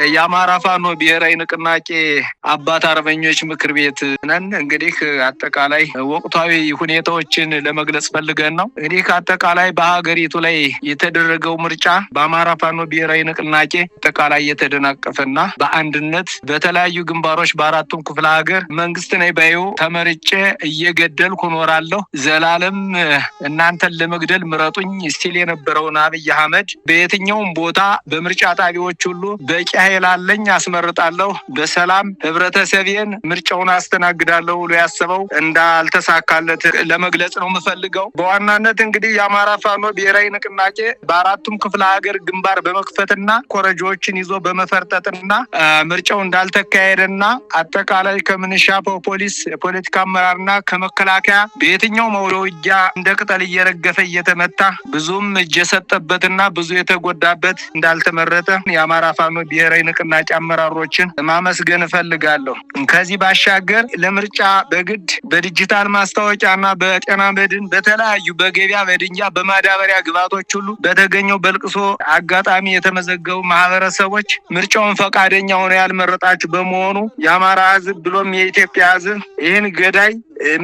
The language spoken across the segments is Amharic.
የአማራ ፋኖ ብሔራዊ ንቅናቄ አባት አርበኞች ምክር ቤት ነን። እንግዲህ አጠቃላይ ወቅታዊ ሁኔታዎችን ለመግለጽ ፈልገን ነው። እንግዲህ አጠቃላይ በሀገሪቱ ላይ የተደረገው ምርጫ በአማራ ፋኖ ብሔራዊ ንቅናቄ አጠቃላይ የተደናቀፈና በአንድነት በተለያዩ ግንባሮች በአራቱም ክፍለ ሀገር መንግስት ነኝ ባዩ ተመርጬ እየገደልኩ እኖራለሁ፣ ዘላለም እናንተን ለመግደል ምረጡኝ ሲል የነበረውን አብይ አህመድ በየትኛውም ቦታ በምርጫ ጣቢያዎች ሁሉ በቂ ኃይል አለኝ አስመርጣለሁ፣ በሰላም ህብረተሰቤን ምርጫውን አስተናግዳለሁ ብሎ ያሰበው እንዳልተሳካለት ለመግለጽ ነው የምፈልገው። በዋናነት እንግዲህ የአማራ ፋኖ ብሔራዊ ንቅናቄ በአራቱም ክፍለ ሀገር ግንባር በመክፈትና ኮረጆዎችን ይዞ በመፈርጠጥና ምርጫው እንዳልተካሄደና አጠቃላይ ከምንሻ ፖሊስ የፖለቲካ አመራርና ከመከላከያ በየትኛው ውጊያ እንደ ቅጠል እየረገፈ እየተመታ ብዙም እጅ የሰጠበትና ብዙ የተጎዳበት እንዳልተመረጠ የአማራ ፋኖ ብሔራዊ ንቅናቄ አመራሮችን ማመስገን እፈልጋለሁ። ከዚህ ባሻገር ለምርጫ በግድ በዲጂታል ማስታወቂያና በጤና መድን በተለያዩ በገበያ በድንጃ በማዳበሪያ ግብዓቶች ሁሉ በተገኘው በልቅሶ አጋጣሚ የተመዘገቡ ማህበረሰቦች ምርጫውን ፈቃደኛ ሆነው ያልመረጣችሁ በመሆኑ የአማራ ህዝብ ብሎም የኢትዮጵያ ህዝብ ይህን ገዳይ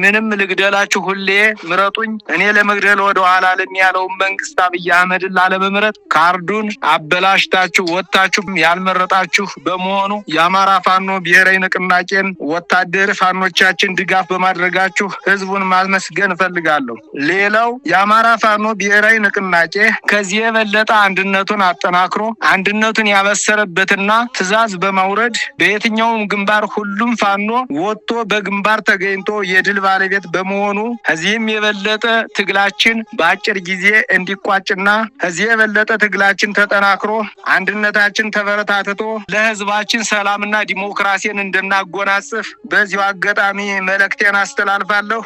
ምንም ልግደላችሁ ሁሌ ምረጡኝ እኔ ለመግደል ወደ ኋላ ለሚያለው መንግስት አብይ አህመድን ላለመምረጥ ካርዱን አበላሽታችሁ ወጣችሁ ያልመረጣችሁ በመሆኑ የአማራ ፋኖ ብሔራዊ ንቅናቄን ወታደር ፋኖቻችን ድጋፍ በማድረጋችሁ ህዝቡን ማመስገን እፈልጋለሁ። ሌላው የአማራ ፋኖ ብሔራዊ ንቅናቄ ከዚህ የበለጠ አንድነቱን አጠናክሮ አንድነቱን ያበሰረበትና ትዕዛዝ በማውረድ በየትኛውም ግንባር ሁሉም ፋኖ ወጥቶ በግንባር ተገኝቶ የድል ባለቤት በመሆኑ ከዚህም የበለጠ ትግላችን በአጭር ጊዜ እንዲቋጭና ከዚህ የበለጠ ትግላችን ተጠናክሮ አንድነታችን ተበረታትቶ ለህዝባችን ሰላምና ዲሞክራሲን እንድናጎናጽፍ በዚሁ አጋጣሚ መልእክቴን አስተላልፋለሁ።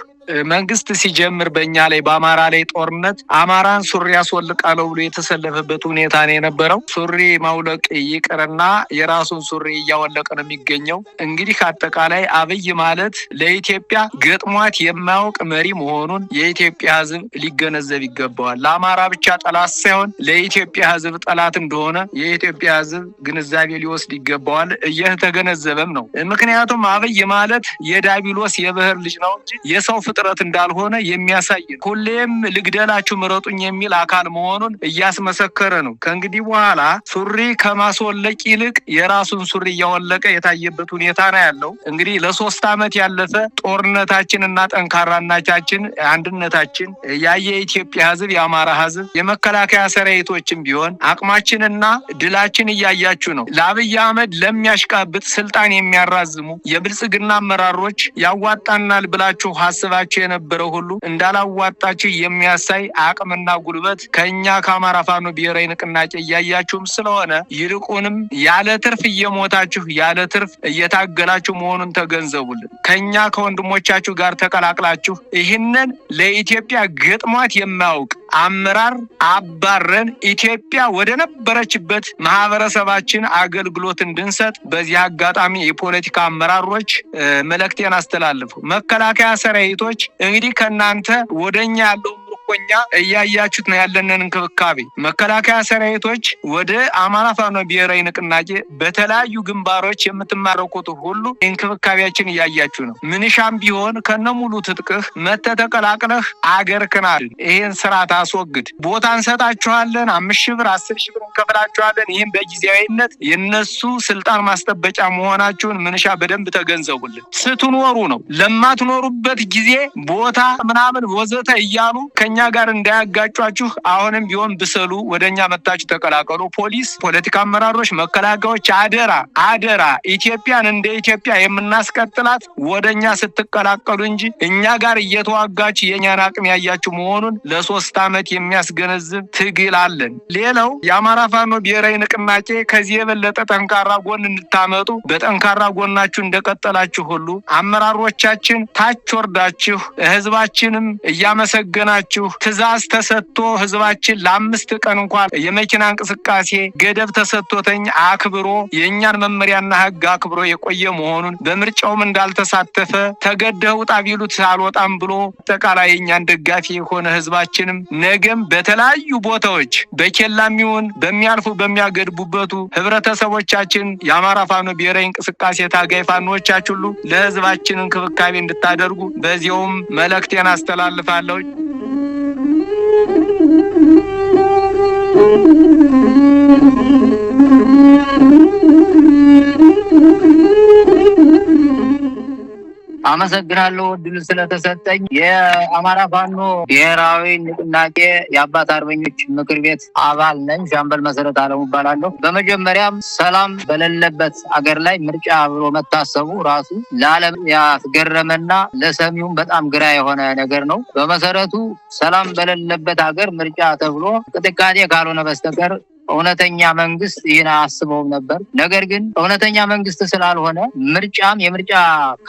መንግስት ሲጀምር በእኛ ላይ በአማራ ላይ ጦርነት አማራን ሱሪ ያስወልቃለው ብሎ የተሰለፈበት ሁኔታ ነው የነበረው። ሱሪ ማውለቅ ይቅርና የራሱን ሱሪ እያወለቀ ነው የሚገኘው። እንግዲህ አጠቃላይ አብይ ማለት ለኢትዮጵያ ገጥሟት የማያውቅ መሪ መሆኑን የኢትዮጵያ ህዝብ ሊገነዘብ ይገባዋል። ለአማራ ብቻ ጠላት ሳይሆን ለኢትዮጵያ ህዝብ ጠላት እንደሆነ የኢትዮጵያ ህዝብ ግንዛቤ ሊወስድ ይገባዋል። እየተገነዘበም ነው። ምክንያቱም አብይ ማለት የዳቢሎስ የብህር ልጅ ነው እንጂ የሰው ጥረት እንዳልሆነ የሚያሳይ ሁሌም ልግደላችሁ ምረጡኝ የሚል አካል መሆኑን እያስመሰከረ ነው። ከእንግዲህ በኋላ ሱሪ ከማስወለቅ ይልቅ የራሱን ሱሪ እያወለቀ የታየበት ሁኔታ ነው ያለው። እንግዲህ ለ3 ዓመት ያለፈ ጦርነታችንና ጠንካራነታችን አንድነታችን ያየ የኢትዮጵያ ህዝብ የአማራ ህዝብ የመከላከያ ሰራዊቶችም ቢሆን አቅማችንና ድላችን እያያችሁ ነው። ለአብይ አህመድ ለሚያሽቃብጥ ስልጣን የሚያራዝሙ የብልጽግና አመራሮች ያዋጣናል ብላችሁ ሀሳባችሁ የነበረው ሁሉ እንዳላዋጣችሁ የሚያሳይ አቅምና ጉልበት ከኛ ከአማራ ፋኖ ብሔራዊ ንቅናቄ እያያችሁም ስለሆነ ይልቁንም ያለ ትርፍ እየሞታችሁ ያለ ትርፍ እየታገላችሁ መሆኑን ተገንዘቡልን። ከኛ ከወንድሞቻችሁ ጋር ተቀላቅላችሁ ይህንን ለኢትዮጵያ ገጥሟት የማያውቅ አመራር አባረን ኢትዮጵያ ወደ ነበረችበት ማህበረሰባችን አገልግሎት እንድንሰጥ በዚህ አጋጣሚ የፖለቲካ አመራሮች መልእክቴን አስተላልፉ። መከላከያ ሰራዊቶች እንግዲህ ከናንተ ወደኛ ያለው ምርኮኛ እያያችሁት ነው ያለንን እንክብካቤ። መከላከያ ሰራዊቶች ወደ አማራ ፋኖ ብሔራዊ ንቅናቄ በተለያዩ ግንባሮች የምትማረኩት ሁሉ እንክብካቤያችን እያያችሁ ነው። ምንሻም ቢሆን ከነሙሉ ትጥቅህ መተተቀላቅለህ አገር ክናል ይሄን ስርዓት አስወግድ። ቦታ እንሰጣችኋለን፣ 5,000 ብር 10,000 ብር እንከፍላችኋለን። ይህም በጊዜያዊነት የነሱ ስልጣን ማስጠበቂያ መሆናችሁን ምንሻ በደንብ ተገንዘቡልን። ስትኖሩ ነው። ለማትኖሩበት ጊዜ ቦታ ምናምን ወዘተ እያሉ ከኛ ጋር እንዳያጋጯችሁ አሁንም ቢሆን ብሰሉ ወደኛ መጣችሁ ተቀላቀሉ። ፖሊስ፣ ፖለቲካ አመራሮች፣ መከላከያዎች አደራ ኢትዮጵያን እንደ ኢትዮጵያ የምናስቀጥላት ወደኛ ስትቀላቀሉ እንጂ እኛ ጋር እየተዋጋችሁ የኛን አቅም ያያችሁ መሆኑን ለ3 ዓመት የሚያስገነዝብ ትግል አለን። ሌላው የአማራ ፋኖ ብሔራዊ ንቅናቄ ከዚህ የበለጠ ጠንካራ ጎን እንድታመጡ በጠንካራ ጎናችሁ እንደቀጠላችሁ ሁሉ አመራሮቻችን ታች ወርዳችሁ ህዝባችንም እያመሰገናችሁ ትዕዛዝ ተሰጥቶ ህዝባችን ለ5 ቀን እንኳን የመኪና እንቅስቃሴ ገደብ ተሰጥቶተኝ አክብሮ የእኛን መመሪያና ህግ አክብሮ የቆየ መሆኑን በምርጫውም እንዳልተሳተፈ ተገደው ውጣ ቢሉት አልወጣም ብሎ አጠቃላይ የእኛን ደጋፊ የሆነ ህዝባችንም ነገም በተለያዩ ቦታዎች በኬላም ይሁን በሚያልፉ በሚያገድቡበቱ ህብረተሰቦቻችን የአማራ ፋኖ ብሔራዊ እንቅስቃሴ ታጋይ ፋኖቻችን ሁሉ ለህዝባችን እንክብካቤ እንድታደርጉ በዚያውም መልእክቴን አስተላልፋለሁ። አመሰግናለሁ እድል ስለተሰጠኝ። የአማራ ፋኖ ብሔራዊ ንቅናቄ የአባት አርበኞች ምክር ቤት አባል ነኝ። ሻምበል መሰረት አለሙ እባላለሁ። በመጀመሪያም ሰላም በሌለበት አገር ላይ ምርጫ ብሎ መታሰቡ ራሱ ለዓለም ያስገረመና ለሰሚውም በጣም ግራ የሆነ ነገር ነው። በመሰረቱ ሰላም በሌለበት አገር ምርጫ ተብሎ ቅጥቃጤ ካልሆነ በስተቀር እውነተኛ መንግስት ይህን አስበው ነበር። ነገር ግን እውነተኛ መንግስት ስላልሆነ ምርጫም የምርጫ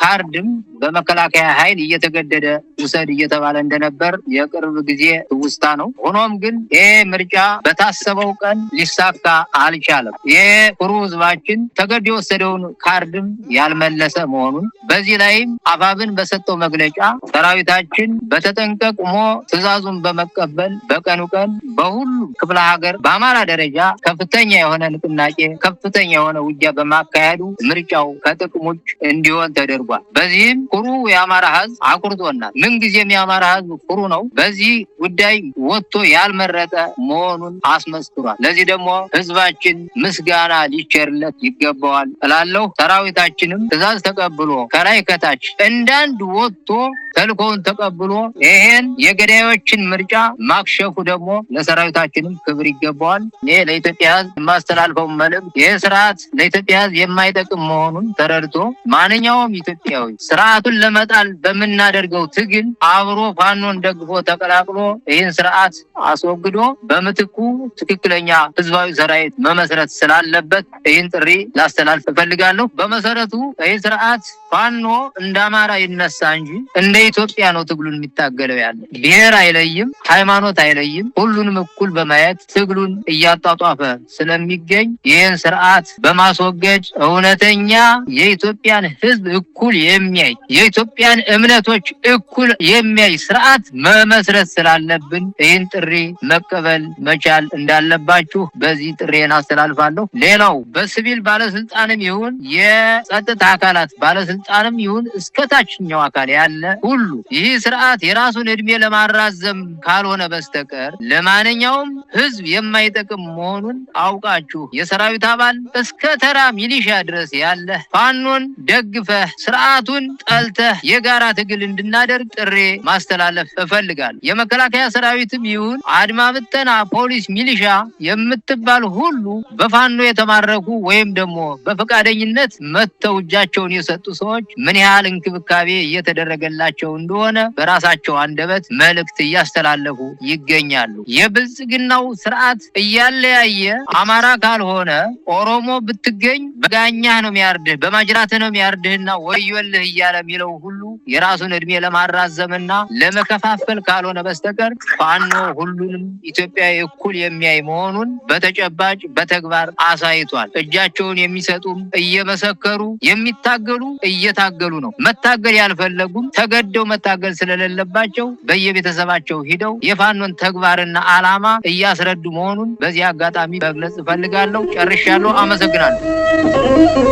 ካርድም በመከላከያ ኃይል እየተገደደ ውሰድ እየተባለ እንደነበር የቅርብ ጊዜ ውስታ ነው። ሆኖም ግን ይሄ ምርጫ በታሰበው ቀን ሊሳካ አልቻለም። ይሄ ኩሩ ህዝባችን ተገዶ የወሰደውን ካርድም ያልመለሰ መሆኑን በዚህ ላይም አፋብን በሰጠው መግለጫ ሰራዊታችን በተጠንቀቅ ቆሞ ትዕዛዙን በመቀበል በቀኑ ቀን በሁሉ ክፍለ ሀገር በአማራ ደረጃ ከፍተኛ የሆነ ንቅናቄ ከፍተኛ የሆነ ውጊያ በማካሄዱ ምርጫው ከጥቅም ውጭ እንዲሆን ተደርጓል። በዚህም ኩሩ የአማራ ህዝብ አኩርቶናል። ምንጊዜም የአማራ ህዝብ ኩሩ ነው። በዚህ ጉዳይ ወጥቶ ያልመረጠ መሆኑን አስመስክሯል። ለዚህ ደግሞ ህዝባችን ምስጋና ሊቸርለት ይገባዋል እላለሁ። ሰራዊታችንም ትዕዛዝ ተቀብሎ ከላይ ከታች እንዳንድ ወጥቶ ተልኮውን ተቀብሎ ይሄን የገዳዮችን ምርጫ ማክሸፉ ደግሞ ለሰራዊታችንም ክብር ይገባዋል። እኔ ለኢትዮጵያ ህዝብ የማስተላልፈው መልእክት ይህ ስርዓት ለኢትዮጵያ ህዝብ የማይጠቅም መሆኑን ተረድቶ ማንኛውም ኢትዮጵያዊ ስርዓቱን ለመጣል በምናደርገው ትግል አብሮ ፋኖን ደግፎ ተቀላቅሎ ይህን ስርዓት አስወግዶ በምትኩ ትክክለኛ ህዝባዊ ሰራዊት መመስረት ስላለበት ይህን ጥሪ ላስተላልፍ እፈልጋለሁ። በመሰረቱ ይህ ስርዓት ፋኖ እንደ አማራ ይነሳ እንጂ እንደ ኢትዮጵያ ነው ትግሉን የሚታገለው ያለ። ብሔር አይለይም፣ ሃይማኖት አይለይም። ሁሉንም እኩል በማየት ትግሉን እያጣጣፈ ስለሚገኝ ይህን ስርዓት በማስወገድ እውነተኛ የኢትዮጵያን ህዝብ እኩል የሚያይ የኢትዮጵያን እምነቶች እኩል የሚያይ ስርዓት መመስረት ስላለብን ይህን ጥሪ መቀበል መቻል እንዳለባችሁ በዚህ ጥሪን አስተላልፋለሁ። ሌላው በሲቪል ባለስልጣንም ይሁን የጸጥታ አካላት ባለስልጣንም ይሁን እስከታችኛው አካል ያለ ሁሉ ይህ ስርዓት የራሱን እድሜ ለማራዘም ካልሆነ በስተቀር ለማንኛውም ህዝብ የማይጠቅም መሆኑን አውቃችሁ የሰራዊት አባል እስከ ተራ ሚሊሻ ድረስ ያለ ፋኖን ደግፈህ ስርዓቱን ጠልተህ የጋራ ትግል እንድናደርግ ጥሪ ማስተላለፍ እፈልጋለሁ። የመከላከያ ሰራዊትም ይሁን አድማ ብተና፣ ፖሊስ፣ ሚሊሻ የምትባል ሁሉ በፋኖ የተማረኩ ወይም ደግሞ በፈቃደኝነት መተው እጃቸውን የሰጡ ሰዎች ምን ያህል እንክብካቤ እየተደረገላቸው እንደሆነ በራሳቸው አንደበት መልእክት እያስተላለፉ ይገኛሉ። የብልጽግናው ስርዓት እያለያየ አማራ ካልሆነ ኦሮሞ ብትገኝ በጋኛህ ነው የሚያርድህ በማጅራትህ ነው የሚያርድህና ወዮልህ እያለ የሚለው ሁሉ የራሱን እድሜ ለማራዘምና ለመከፋፈል ካልሆነ በስተቀር ፋኖ ሁሉንም ኢትዮጵያዊ እኩል የሚያይ መሆኑን በተጨባጭ በተግባር አሳይቷል። እጃቸውን የሚሰጡም እየመሰከሩ የሚታገሉ እየታገሉ ነው። መታገል ያልፈለጉም ተገደው መታገል ስለሌለባቸው በየቤተሰባቸው ሂደው የፋኖን ተግባርና ዓላማ እያስረዱ መሆኑን በዚህ አጋጣሚ መግለጽ እፈልጋለሁ። ጨርሻለሁ። አመሰግናለሁ።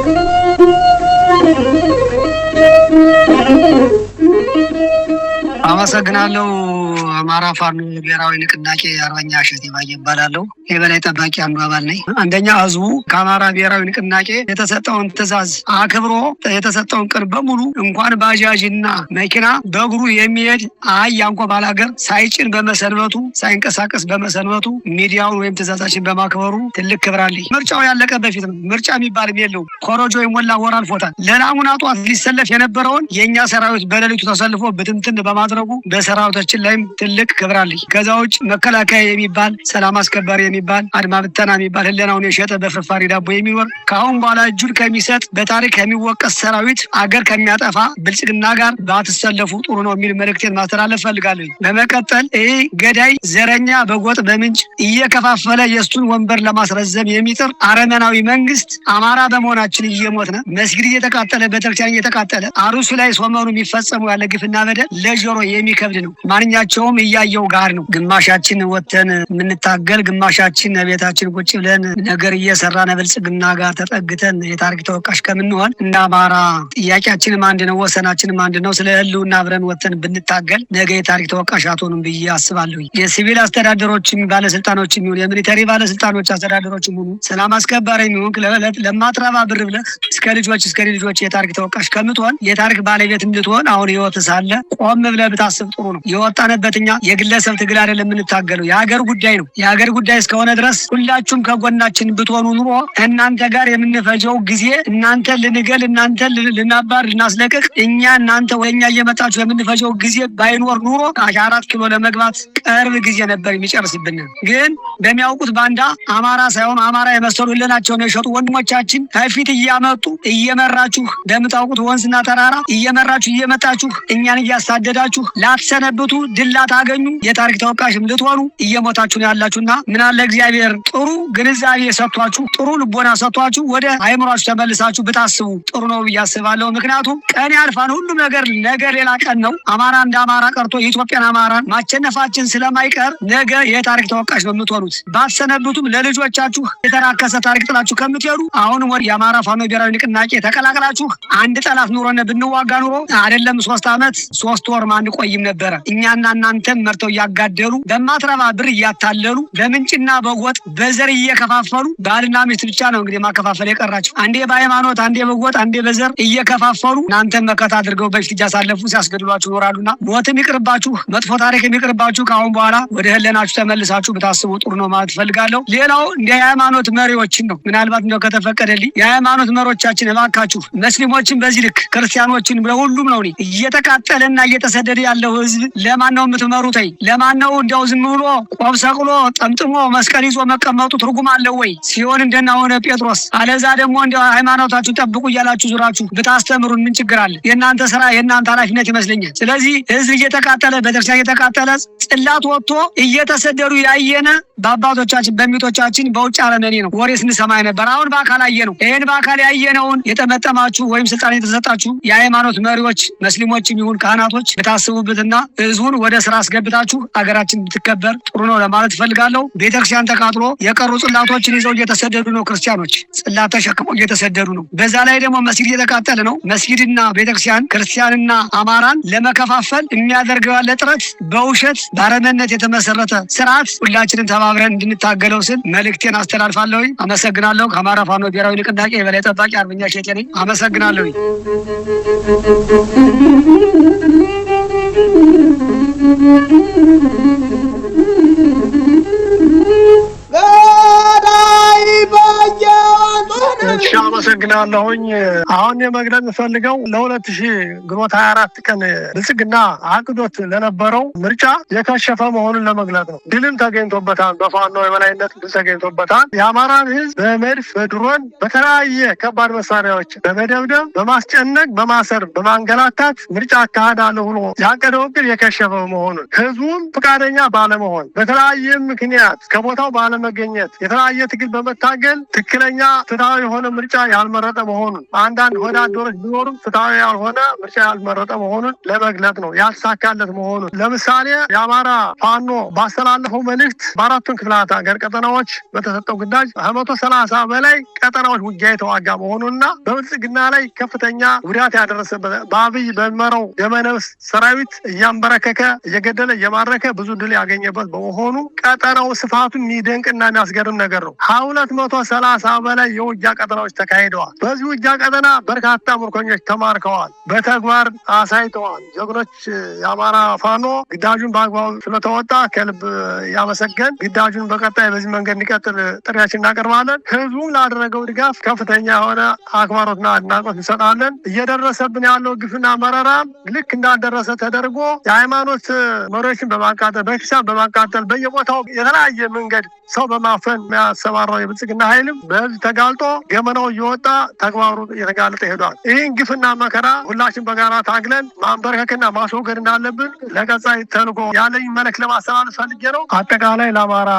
አመሰግናለሁ። አማራ ፋኖ ብሔራዊ ንቅናቄ አርበኛ እሸቴ ባየ እባላለሁ። የበላይ ጠባቂ አንዱ አባል ነኝ። አንደኛ ህዝቡ ከአማራ ብሔራዊ ንቅናቄ የተሰጠውን ትዕዛዝ አክብሮ የተሰጠውን ቀን በሙሉ እንኳን ባጃጅና መኪና በእግሩ የሚሄድ አህያ እንኳ ባላገር ሳይጭን በመሰንበቱ ሳይንቀሳቀስ በመሰንበቱ ሚዲያውን ወይም ትዕዛዛችን በማክበሩ ትልቅ ክብር አለኝ። ምርጫው ያለቀ በፊት ነው። ምርጫ የሚባልም የለውም። ኮረጆ የሞላ ወር አልፎታል። ለናሙና ጧት ሊሰለፍ የነበረውን የእኛ ሰራዊት በሌሊቱ ተሰልፎ ብትንትን በማድረግ በማድረጉ በሰራዊታችን ላይም ትልቅ ክብር አለኝ። ከዛ ውጭ መከላከያ የሚባል ሰላም አስከባሪ የሚባል አድማ ብተና የሚባል ህሊናውን የሸጠ በፍርፋሪ ዳቦ የሚኖር ከአሁን በኋላ እጁን ከሚሰጥ በታሪክ ከሚወቀስ ሰራዊት አገር ከሚያጠፋ ብልጽግና ጋር ባትሰለፉ ጥሩ ነው የሚል መልእክቴን ማስተላለፍ ፈልጋለሁ። በመቀጠል ይህ ገዳይ ዘረኛ በጎጥ በምንጭ እየከፋፈለ የእሱን ወንበር ለማስረዘም የሚጥር አረመናዊ መንግስት አማራ በመሆናችን እየሞትነ መስጊድ እየተቃጠለ ቤተክርስቲያን እየተቃጠለ አሩሱ ላይ ሶመኑ የሚፈጸሙ ያለ ግፍና በደል ለጆሮ የሚከብድ ነው። ማንኛቸውም እያየው ጋር ነው። ግማሻችን ወተን የምንታገል ግማሻችን ቤታችን ቁጭ ብለን ነገር እየሰራን ብልጽግና ጋር ተጠግተን የታሪክ ተወቃሽ ከምንሆን እንደ አማራ ጥያቄያችንም አንድ ነው፣ ወሰናችንም አንድ ነው። ስለ ህልውና አብረን ወተን ብንታገል ነገ የታሪክ ተወቃሽ አትሆኑም ብዬ አስባለሁ። የሲቪል አስተዳደሮችም ባለስልጣኖችም ይሁን የሚሊተሪ ባለስልጣኖች አስተዳደሮችም ይሁን ሰላም አስከባሪ ይሁን ለማትረባ ብር ብለህ እስከ ልጆች የታሪክ ተወቃሽ ከምትሆን የታሪክ ባለቤት እንድትሆን አሁን ህይወት ሳለ ቆም ብለህ ብታስብ ጥሩ ነው። የወጣንበት እኛ የግለሰብ ትግል አይደለም የምንታገለው፣ የሀገር ጉዳይ ነው። የሀገር ጉዳይ እስከሆነ ድረስ ሁላችሁም ከጎናችን ብትሆኑ ኑሮ እናንተ ጋር የምንፈጀው ጊዜ እናንተ ልንገል እናንተ ልናባር ልናስለቅቅ እኛ እናንተ ወደኛ እየመጣችሁ የምንፈጀው ጊዜ ባይኖር ኑሮ 4 ኪሎ ለመግባት ቅርብ ጊዜ ነበር የሚጨርስብን። ግን በሚያውቁት ባንዳ አማራ ሳይሆን አማራ የመሰሉ ህልናቸውን የሸጡ ወንድሞቻችን ከፊት እያመጡ እየመራችሁ እንደምታውቁት ወንዝና ተራራ እየመራችሁ እየመጣችሁ እኛን እያሳደዳችሁ ላትሰነብቱ ድል ላታገኙ የታሪክ ተወቃሽም ልትሆኑ እየሞታችሁ ነው ያላችሁና ምናለ እግዚአብሔር ጥሩ ግንዛቤ ሰጥቷችሁ ጥሩ ልቦና ሰጥቷችሁ ወደ አይምሯችሁ ተመልሳችሁ ብታስቡ ጥሩ ነው ብዬ አስባለሁ። ምክንያቱም ቀን ያልፋን ሁሉም ነገር ሌላ ቀን ነው። አማራ እንደ አማራ ቀርቶ የኢትዮጵያን አማራን ማቸነፋችን ስለማይቀር ነገ የታሪክ ተወቃሽ ነው የምትሆኑት። ባትሰነብቱም ለልጆቻችሁ የተራከሰ ታሪክ ጥላችሁ ከምትሄዱ አሁንም ወደ የአማራ ፋኖ ብሔራዊ ንቅናቄ ተቀላቅላችሁ አንድ ጠላት ኑሮነ ብንዋጋ ኑሮ አይደለም 3 ዓመት 3 ወር አንቆይም ነበረ። እኛና እናንተም መርተው እያጋደሉ በማትረባ ብር እያታለሉ በምንጭና በጎጥ በዘር እየከፋፈሉ ባልና ሚስት ብቻ ነው እንግዲህ ማከፋፈል የቀራቸው። አንዴ በሃይማኖት አንዴ በጎጥ አንዴ በዘር እየከፋፈሉ እናንተም መከታ አድርገው በፊት እያሳለፉ ሲያስገድሏችሁ ይኖራሉና ሞትም ይቅርባችሁ፣ መጥፎ ታሪክ የሚቅርባችሁ። ከአሁን በኋላ ወደ ህለናችሁ ተመልሳችሁ ብታስቡ ጥሩ ነው ማለት ፈልጋለሁ። ሌላው እንደ ሃይማኖት መሪዎችን ነው ምናልባት እንደው ከተፈቀደልኝ የሃይማኖት መሪዎቻችን እባካችሁ ሙስሊሞችን በዚህ ልክ ክርስቲያኖችን በሁሉም ነው እየተቃጠለና እየተሰደደ ያለው ህዝብ ለማን ነው የምትመሩት? ለማን ነው? እንደው ዝም ብሎ ቆብ ሰቅሎ ጠምጥሞ መስቀል ይዞ መቀመጡ ትርጉም አለው ወይ? ሲሆን እንደናሆነ ጴጥሮስ አለዛ ደግሞ እንደው ሃይማኖታችሁ ጠብቁ እያላችሁ ዙራችሁ ብታስተምሩን ምን ችግር አለ? የእናንተ ስራ የእናንተ ኃላፊነት ይመስለኛል። ስለዚህ ህዝብ እየተቃጠለ ቤተክርስቲያን እየተቃጠለ ጽላት ወጥቶ እየተሰደዱ ያየነ በአባቶቻችን በሚቶቻችን በውጭ አረመኔ ነው ወሬ ስንሰማ ነበር። አሁን በአካል አየ ነው። ይሄን በአካል ያየነውን የጠመጠማችሁ ወይም ስልጣን የተሰጣችሁ የሃይማኖት መሪዎች ሙስሊሞችም ይሁን ካህናቶች ብታስቡበትና ህዝቡን ወደ ስራ አስገብታችሁ አገራችን ብትከበር ጥሩ ነው ለማለት ፈልጋለሁ። ቤተክርስቲያን ተቃጥሎ የቀሩ ጽላቶችን ይዘው እየተሰደዱ ነው። ክርስቲያኖች ጽላት ተሸክመው እየተሰደዱ ነው። በዛ ላይ ደግሞ መስጊድ እየተቃጠለ ነው። መስጊድና ቤተክርስቲያን ክርስቲያንና አማራን ለመከፋፈል የሚያደርገው ያለ ጥረት በውሸት ባረመነት የተመሰረተ ስርዓት ሁላችንም ተባብረን እንድንታገለው ስል መልእክቴን አስተላልፋለሁ። አመሰግናለሁ። ከአማራ ፋኖ ብሔራዊ ንቅናቄ የበላይ ጠባቂ አርበኛ እሸቴ ነኝ። አመሰግናለሁ። አመሰግናለሁኝ። አሁን የመግለጽ ፈልገው ለ2000 ግንቦት 24 ቀን ብልጽግና አቅዶት ለነበረው ምርጫ የከሸፈ መሆኑን ለመግለጽ ነው። ድልም ተገኝቶበታል። በፋኖ የበላይነት ድል ተገኝቶበታል። የአማራን ህዝብ በመድፍ በድሮን በተለያየ ከባድ መሳሪያዎች በመደብደብ በማስጨነቅ በማሰር በማንገላታት ምርጫ አካሄዳለሁ ብሎ ያቀደው እቅድ የከሸፈ መሆኑን ህዝቡም ፈቃደኛ ባለመሆን በተለያየ ምክንያት ከቦታው ባለመገኘት የተለያየ ትግል በመታገል ትክክለኛ ፍትሃዊ የሆነ ምርጫ ያልመረጠ መሆኑን አንዳንድ ወዳደሮች ቢኖሩም ፍትሃዊ ያልሆነ ምርጫ ያልመረጠ መሆኑን ለመግለጽ ነው። ያልተሳካለት መሆኑን ለምሳሌ የአማራ ፋኖ ባስተላለፈው መልእክት በአራቱም ክፍላት ሀገር ቀጠናዎች በተሰጠው ግዳጅ 130 በላይ ቀጠናዎች ውጊያ የተዋጋ መሆኑንና በብልጽግና ላይ ከፍተኛ ጉዳት ያደረሰበት በአብይ በሚመራው ደመነፍስ ሰራዊት እያንበረከከ እየገደለ እየማረከ ብዙ ድል ያገኘበት በመሆኑ ቀጠናው ስፋቱ የሚደንቅና የሚያስገርም ነገር ነው። 230 በላይ የውጊያ ቀጠናዎች ተካሂደዋል። አካሂደዋል። በዚህ ውጊያ ቀጠና በርካታ ምርኮኞች ተማርከዋል፣ በተግባር አሳይተዋል። ጀግኖች የአማራ ፋኖ ግዳጁን በአግባቡ ስለተወጣ ከልብ ያመሰገን። ግዳጁን በቀጣይ በዚህ መንገድ እንዲቀጥል ጥሪያችን እናቀርባለን። ህዝቡም ላደረገው ድጋፍ ከፍተኛ የሆነ አክብሮትና አድናቆት እንሰጣለን። እየደረሰብን ያለው ግፍና መረራ ልክ እንዳልደረሰ ተደርጎ የሃይማኖት መሪዎችን በማቃጠል በኪሳን በማቃጠል በየቦታው የተለያየ መንገድ ሰው በማፈን የሚያሰማራው የብልጽግና ኃይልም በህዝብ ተጋልጦ ገመናው እየወጣ ተግባሩ እየተጋለጠ ሄዷል። ይህን ግፍና መከራ ሁላችን በጋራ ታግለን ማንበርከክና ማስወገድ እንዳለብን ለቀጣይ ተልዕኮ ያለኝ መልዕክት ለማስተላለፍ ፈልጌ ነው። አጠቃላይ ለአማራ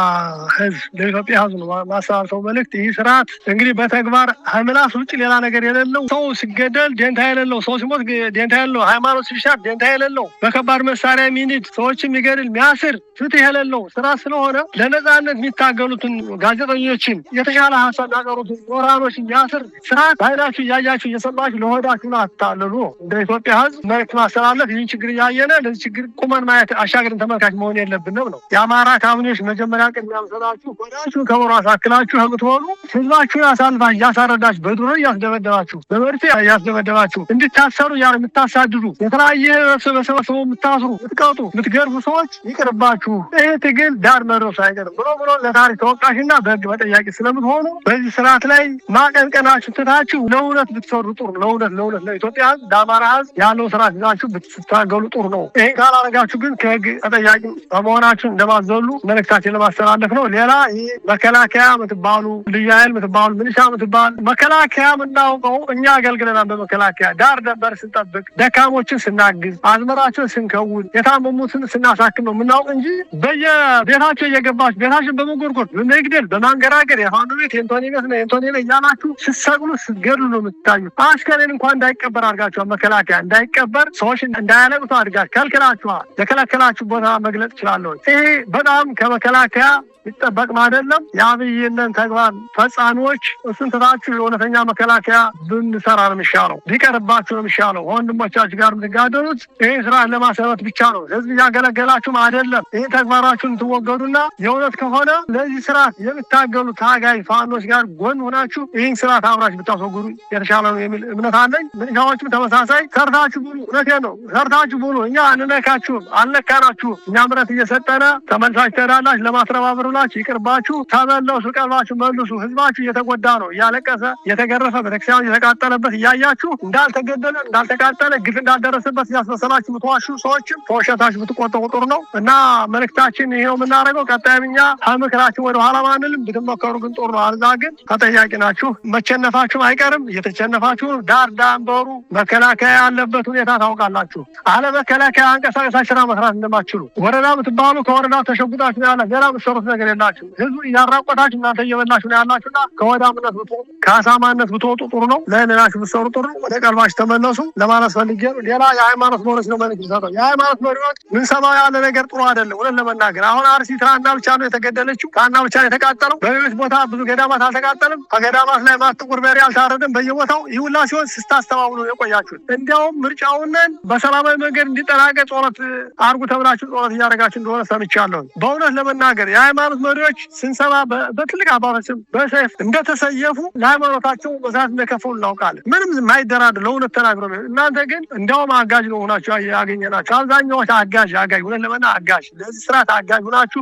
ህዝብ ለኢትዮጵያ ህዝብ ነው ማስተላለፈው መልዕክት። ይህ ስርዓት እንግዲህ በተግባር ምላስ ውጭ ሌላ ነገር የሌለው፣ ሰው ሲገደል ደንታ የሌለው፣ ሰው ሲሞት ደንታ የሌለው፣ ሃይማኖት ሲሻር ደንታ የሌለው፣ በከባድ መሳሪያ የሚንድ ሰዎችን የሚገድል የሚያስር ፍትህ የሌለው ስራ ስለሆነ ለነጻነት የሚታገሉትን ጋዜጠኞችን የተሻለ ሀሳብ ያቀሩትን ሞራሎችን የሚያስር ስርዓት በኃይላችሁ እያያችሁ እየሰማችሁ ለሆዳችሁ አታለሉ። እንደ ኢትዮጵያ ህዝብ መልዕክት ማስተላለፍ ይህን ችግር እያየነ ለዚህ ችግር ቁመን ማየት አሻግርን ተመልካች መሆን የለብንም ነው። የአማራ ካቢኔዎች መጀመሪያ ቅድሚያ መሰጣችሁ ሆዳችሁን ከበሮ አሳክላችሁ ከምትሆኑ ህዝባችሁን አሳልፋችሁ እያሳረዳችሁ በድሮ እያስደበደባችሁ በመርፌ እያስደበደባችሁ እንድታሰሩ እያለ የምታሳድዱ የተለያየ በሰበሰቡ የምታስሩ የምትቀጡ የምትገርፉ ሰዎች ይቅርባችሁ። ይህ ትግል ዳር መድረሱ አይቀርም ብሎ ለታሪክ ተወቃሽና በህግ መጠያቂ ስለምትሆኑ በዚህ ስርዓት ላይ ማቀንቀናችሁ ትታችሁ ለእውነት ብትሰሩ ጥሩ ነው። ለእውነት ለኢትዮጵያ ህዝብ ለአማራ ህዝብ ያለው ስርዓት ይዛችሁ ብትታገሉ ጥሩ ነው። ይህን ካላረጋችሁ ግን ከህግ ተጠያቂ በመሆናችሁ እንደማዘሉ መልእክታችን ለማስተላለፍ ነው። ሌላ ይህ መከላከያ ምትባሉ፣ ልዩ ኃይል ምትባሉ፣ ሚሊሻ ምትባል መከላከያ የምናውቀው እኛ አገልግለናል። በመከላከያ ዳር ደንበር ስንጠብቅ፣ ደካሞችን ስናግዝ፣ አዝመራቸውን ስንከውን፣ የታመሙትን ስናሳክም ነው የምናውቅ እንጂ በየቤታቸው እየገባችሁ ቤታችን በመጎርጎር በመግደል በማንገራገር የፋኖ ቤት የንቶኒ ቤት ነው የንቶኒ ቤት እያላችሁ ስትሰቅሉ ስትገድሉ ነው የምትታዩት። አስከሬን እንኳን እንዳይቀበር አድርጋችኋል። መከላከያ እንዳይቀበር ሰዎች እንዳያለቅሱ አድርጋችሁ ከልክላችኋል። የከለከላችሁ ቦታ መግለጽ እችላለሁ። ይሄ በጣም ከመከላከያ ይጠበቅም አይደለም። የአብይንን ተግባር ፈጻሚዎች እሱን ትታችሁ የእውነተኛ መከላከያ ብንሰራ ነው የሚሻለው፣ ቢቀርባችሁ ነው የሚሻለው። ወንድሞቻችሁ ጋር የምትጋደሉት ይህ ስራ ለማሰረት ብቻ ነው። ህዝብ እያገለገላችሁም አይደለም። ይህ ተግባራችሁን ትወገዱና የእውነት ከሆነ ለዚህ ስርዓት የምታገሉ ታጋይ ፋኖች ጋር ጎን ሆናችሁ ይህን ስርዓት አብራችሁ ብታስወግዱ የተሻለ ነው የሚል እምነት አለኝ። ሚሊሻዎችም ተመሳሳይ ሰርታችሁ ብሉ። እውነቴን ነው፣ ሰርታችሁ ብሉ። እኛ አንነካችሁም፣ አልነካናችሁም። እኛ ምረት እየሰጠነ ተመልሳችሁ ትሄዳላችሁ። ለማስተባበር ብላችሁ ይቅርባችሁ፣ ተመለሱ፣ ቀልባችሁ መልሱ። ህዝባችሁ እየተጎዳ ነው፣ እያለቀሰ እየተገረፈ ቤተክርስቲያኑ እየተቃጠለበት እያያችሁ እንዳልተገደለ እንዳልተቃጠለ ግፍ እንዳልደረሰበት እያስመሰላችሁ ምትዋሹ ሰዎችም ተወሸታችሁ ብትቆጠቡ ጥሩ ነው እና መልእክታችን ይሄው የምናደርገው። ቀጣይም እኛ ከምክራችሁ ወደ ኋላ ማንልም፣ ብትመከሩ ግን ጥሩ ነው። አልዛ ግን ተጠያቂ ናችሁ። መቸነፋችሁም አይቀርም፣ እየተቸነፋችሁ ዳር ዳንበሩ መከላከያ ያለበት ሁኔታ ታውቃላችሁ። አለ መከላከያ አንቀሳቀሳችሁ ስራ መስራት እንደማትችሉ ወረዳ ምትባሉ ከወረዳ ተሸጉጣችሁ ያለ ሌላ ምትሰሩት ነገር የላችሁ። ህዝቡ እያራቆታችሁ እናንተ እየበላችሁ ነው ያላችሁና ከወዳምነት ብትወጡ ከአሳማነት ብትወጡ ጥሩ ነው። ለሌላችሁ ብትሰሩ ጥሩ ነው። ወደ ቀልባችሁ ተመለሱ ለማለት ፈልጌ ነው። ሌላ የሃይማኖት መሪዎች ነው መልዕክት ይሰጠው። የሃይማኖት መሪዎች ምን ሰማው ያለ ነገር ጥሩ አይደለም። እውነት ለመናገር አሁን አርሲ ትናንትና ብቻ ነው የተገደለችው፣ ትናንትና ብቻ ነው የተቃጠለው። በሌሎች ቦታ ብዙ ገዳማት አልተቃጠልም። ከገዳማት ላይ ጥቁር በሬ አልታረደም በየቦታው። ይህ ሁላ ሲሆን ስታስተባብሉ የቆያችሁት። እንዲያውም ምርጫውንን በሰላማዊ መንገድ እንዲጠናቀቅ ጸሎት አርጉ ተብላችሁ ጸሎት እያደረጋችሁ እንደሆነ ሰምቻለሁ። በእውነት ለመናገር የሃይማኖት መሪዎች ስንሰማ በትልቅ አባቶችም በሰይፍ እንደተሰየፉ ለሃይማኖታቸው መስዋዕት እንደከፈሉ እናውቃለን። ምንም የማይደራደር ለእውነት ተናግሮ እናንተ ግን እንዲያውም አጋዥ ነው ሆናችሁ ያገኘናችሁ። አብዛኛዎች አጋዥ እውነት ለመና አጋዥ ለዚህ ስርዓት አጋዥ ሆናችሁ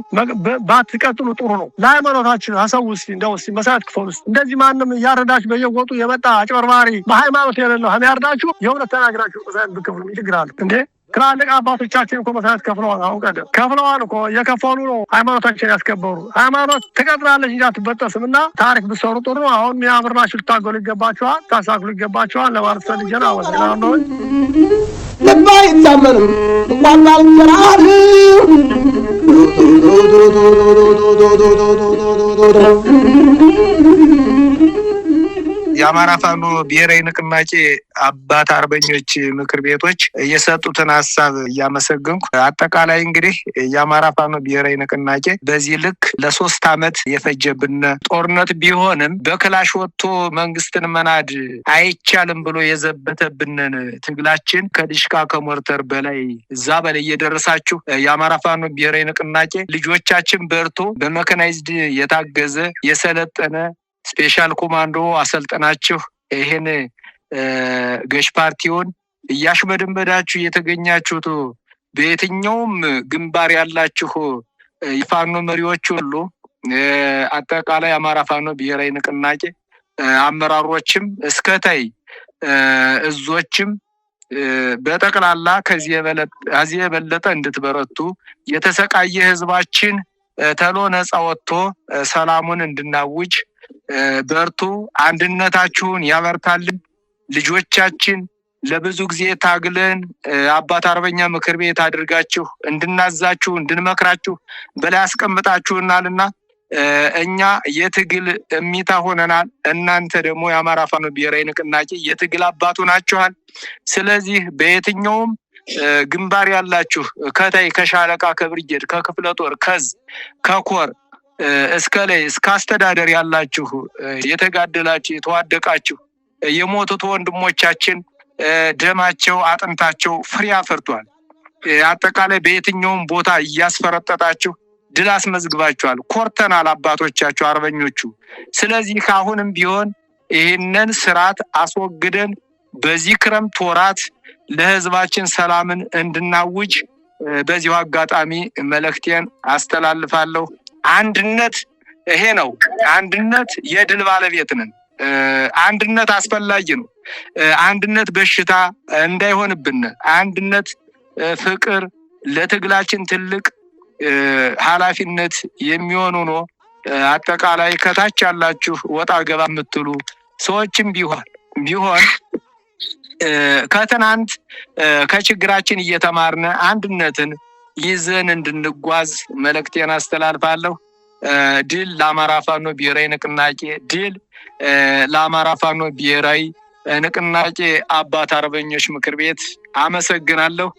ባትቀጥሉ ጥሩ ነው። ለሃይማኖታችን አሰው ውስጥ እንደው እስቲ መስዋዕት ክፈሉ። እንደዚህ ማንም እያረዳችሁ በየወጡ የመጣ አጭበርባሪ በሃይማኖት የሌለው ያርዳችሁ የእውነት ተናግራችሁ መስዋዕት ብትከፍሉ ይችግራሉ እንዴ? ትላልቅ አባቶቻችን እኮ መስዋዕት ከፍለዋል። አሁን ቀደም ከፍለዋል እኮ እየከፈሉ ነው ሃይማኖታችን ያስከበሩ። ሃይማኖት ትቀጥላለች እንጂ አትበጠስም እና ታሪክ ብትሰሩ ጥሩ ነው። አሁን የሚያብርናችሁ ልታገሉ ይገባችኋል፣ ታሳክሉ ይገባችኋል ለማለት ፈልጌ ነው። አመሰግናለሁ። ልብ አይታመንም እንኳን ባልንጀራህ የአማራ ፋኖ ብሔራዊ ንቅናቄ አባት አርበኞች ምክር ቤቶች የሰጡትን ሀሳብ እያመሰገንኩ አጠቃላይ እንግዲህ የአማራ ፋኖ ብሔራዊ ንቅናቄ በዚህ ልክ ለ3 ዓመት የፈጀብን ጦርነት ቢሆንም በክላሽ ወጥቶ መንግስትን መናድ አይቻልም ብሎ የዘበተብንን ትግላችን ከዲሽቃ ከሞርተር በላይ እዛ በላይ እየደረሳችሁ የአማራ ፋኖ ብሔራዊ ንቅናቄ ልጆቻችን በርቶ በመካናይዝድ የታገዘ የሰለጠነ ስፔሻል ኮማንዶ አሰልጥናችሁ ይሄን ገሽ ፓርቲውን እያሽመደመዳችሁ የተገኛችሁት በየትኛውም ግንባር ያላችሁ የፋኖ መሪዎች ሁሉ አጠቃላይ አማራ ፋኖ ብሔራዊ ንቅናቄ አመራሮችም እስከታይ እዞችም በጠቅላላ ከዚህ የበለጠ እንድትበረቱ የተሰቃየ ህዝባችን ተሎ ነፃ ወጥቶ ሰላሙን እንድናውጅ በርቱ። አንድነታችሁን ያበርታልን። ልጆቻችን ለብዙ ጊዜ ታግለን አባት አርበኛ ምክር ቤት አድርጋችሁ እንድናዛችሁ እንድንመክራችሁ በላይ አስቀምጣችሁናልና እኛ የትግል እሚታ ሆነናል። እናንተ ደግሞ የአማራ ፋኖ ብሔራዊ ንቅናቄ የትግል አባቱ ናችኋል። ስለዚህ በየትኛውም ግንባር ያላችሁ ከታይ ከሻለቃ ከብርጌድ ከክፍለ ጦር ከኮር እስከ ላይ እስከ አስተዳደር ያላችሁ የተጋደላችሁ የተዋደቃችሁ የሞቱት ወንድሞቻችን ደማቸው አጥንታቸው ፍሬ አፍርቷል። አጠቃላይ በየትኛውም ቦታ እያስፈረጠጣችሁ ድል አስመዝግባችኋል። ኮርተናል አባቶቻችሁ አርበኞቹ። ስለዚህ አሁንም ቢሆን ይህንን ስርዓት አስወግደን በዚህ ክረምት ወራት ለህዝባችን ሰላምን እንድናውጅ በዚሁ አጋጣሚ መልእክቴን አስተላልፋለሁ። አንድነት ይሄ ነው። አንድነት የድል ባለቤት ነን። አንድነት አስፈላጊ ነው። አንድነት በሽታ እንዳይሆንብን፣ አንድነት ፍቅር ለትግላችን ትልቅ ኃላፊነት የሚሆኑ ነው። አጠቃላይ ከታች ያላችሁ ወጣ ገባ የምትሉ ሰዎችም ቢሆን ከትናንት ከችግራችን እየተማርነ አንድነትን ይዘን እንድንጓዝ መልእክቴን አስተላልፋለሁ። ድል ለአማራ ፋኖ ብሔራዊ ንቅናቄ፣ ድል ለአማራ ፋኖ ብሔራዊ ንቅናቄ አባት አርበኞች ምክር ቤት። አመሰግናለሁ።